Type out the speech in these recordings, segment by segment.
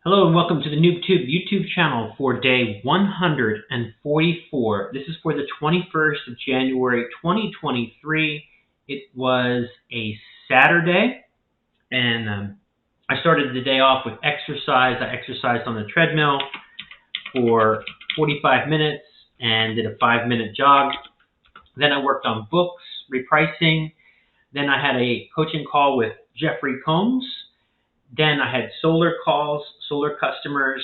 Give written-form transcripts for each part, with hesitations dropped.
Hello and welcome to the NoobTube YouTube channel for day 144. This is for the 21st of January 2023. It was a Saturday and I started the day off with exercise. I exercised on the treadmill for 45 minutes and did a 5-minute jog. Then I worked on books, repricing. Then I had a coaching call with Jeffrey Combs. Then I had solar calls, solar customers.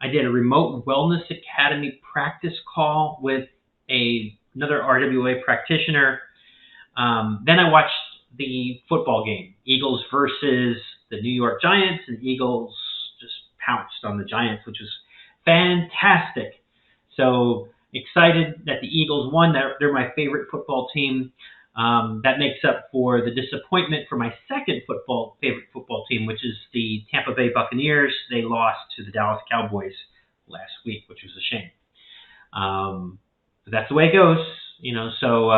I did a remote wellness academy practice call with another RWA practitioner. Then I watched the football game, Eagles versus the New York Giants, and Eagles just pounced on the Giants, which was fantastic. So excited that the Eagles won. They're my favorite football team. That makes up for the disappointment for my second favorite football team, which is the Tampa Bay Buccaneers. They lost to the Dallas Cowboys last week, which was a shame. But that's the way it goes, So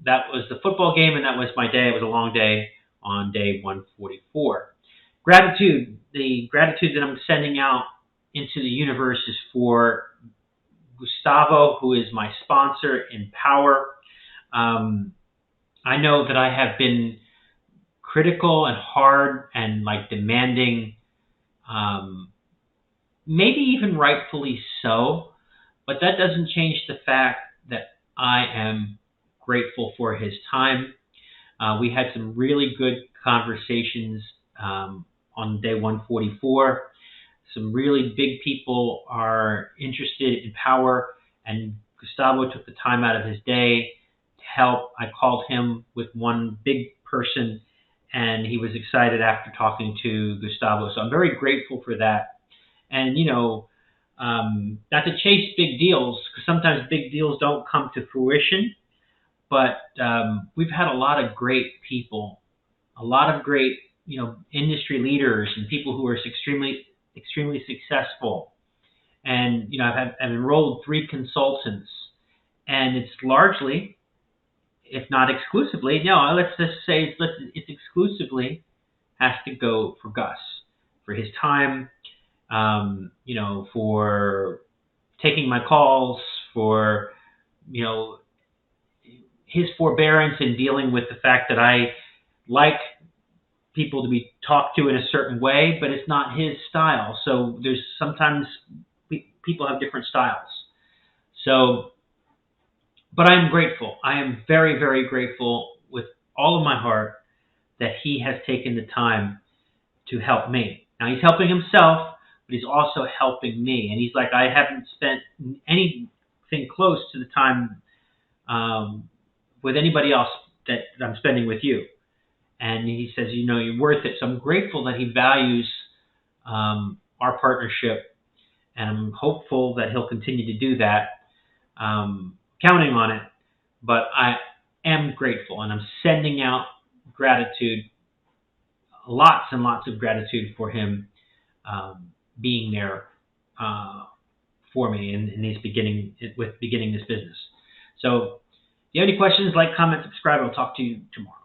that was the football game, and that was my day. It was a long day on day 144. Gratitude. The gratitude that I'm sending out into the universe is for Gustavo, who is my sponsor in Power. I know that I have been critical and hard and demanding, maybe even rightfully so, but that doesn't change the fact that I am grateful for his time. We had some really good conversations on day 144. Some really big people are interested in Power, and Gustavo took the time out of his day help. I called him with one big person, and he was excited after talking to Gustavo. So I'm very grateful for that. And, not to chase big deals, because sometimes big deals don't come to fruition, but we've had a lot of great people, a lot of great, industry leaders and people who are extremely successful. And, I've enrolled 3 consultants, and it's largely, if not exclusively, let's just say it's exclusively has to go for Gus, for his time, for taking my calls, for, his forbearance in dealing with the fact that I like people to be talked to in a certain way, but it's not his style. So there's sometimes people have different styles. So, but I'm grateful. I am very, very grateful with all of my heart that he has taken the time to help me. Now, he's helping himself, but he's also helping me. And he's like, I haven't spent anything close to the time with anybody else that I'm spending with you. And he says, you're worth it. So I'm grateful that he values our partnership, and I'm hopeful that he'll continue to do that. Counting on it, but I am grateful, and I'm sending out gratitude, lots and lots of gratitude for him being there for me in these beginning this business. So if you have any questions, like, comment, subscribe. I'll talk to you tomorrow.